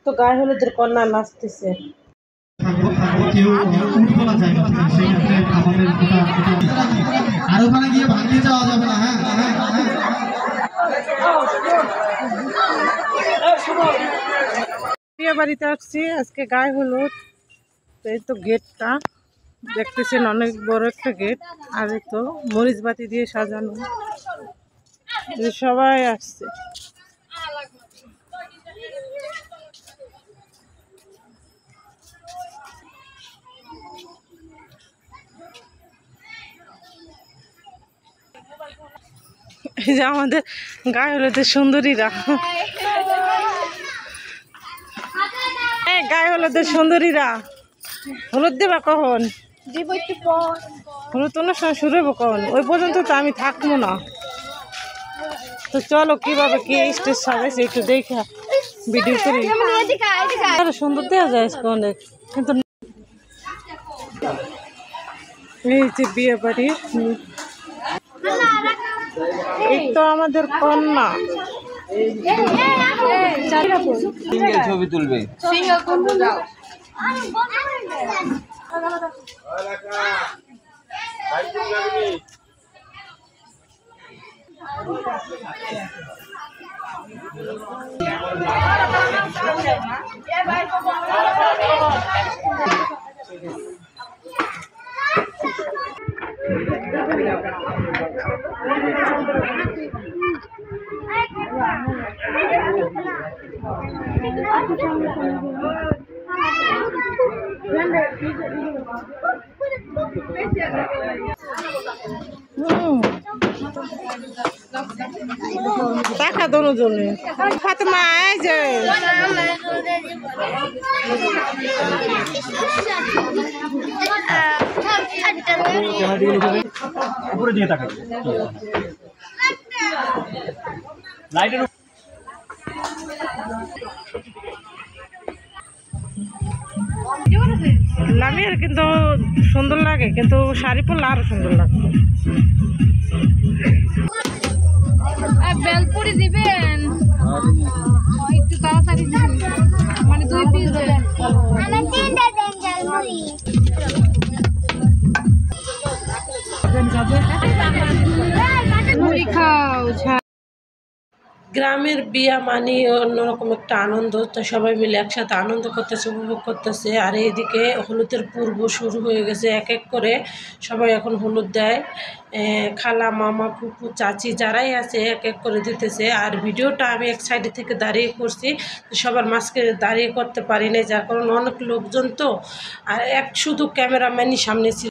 তো গায়ে হলুদের কন্যা নাচতেছে। বিয়ে বাড়িতে আসছি আজকে গায়ে হলুদ। এই তো গেটটা দেখতেছেন, অনেক বড় একটা গেট। আর এই তো মরিচ বাতি দিয়ে সাজানো, সবাই আসছে। এই যে আমাদের গায়ে হলুদের সুন্দরীরা, গায়ে হলুদের সুন্দরীরা হলুদ দেবা কখন? হলুদ অনুষ্ঠান শুরু হবো কখন? ওই পর্যন্ত তো আমি থাকবো না। তো চলো কিভাবে কি স্টেজ সাজাইছে একটু দেখে ভিডিও করি। সুন্দর দেখা যায় অনেক, কিন্তু এই যে বিয়ে বাড়ি, এই তো আমাদের কন্যা। ছবি তুলবে। টাকা দুজনে ফাতেমা, এই যে উপরে দিয়ে তাকাই লাইটের লামিয়ার কিন্তু সুন্দর লাগে, কিন্তু শাড়ি পরলে আরো সুন্দর লাগতো। বেলপুরি দিবেন একটু তাড়াতাড়ি, মানে 2 পিস দেন। মুড়ি খাও। গ্রামের বিয়া মানে অন্যরকম একটা আনন্দ। তো সবাই মিলে একসাথে আনন্দ করতেছে, উপভোগ করতেছে। আর এইদিকে হলুদের পূর্ব শুরু হয়ে গেছে, এক এক করে সবাই এখন হলুদ দেয়। খালা, মামা, ফুপু, চাচি যারাই আছে এক এক করে দিতেছে। আর ভিডিওটা আমি এক সাইডে থেকে দাঁড়িয়ে করছি, সবার মাঝখানে দাঁড়িয়ে করতে পারি না, যার কারণে অনেক লোকজন তো। আর শুধু ক্যামেরাম্যানই সামনে ছিল।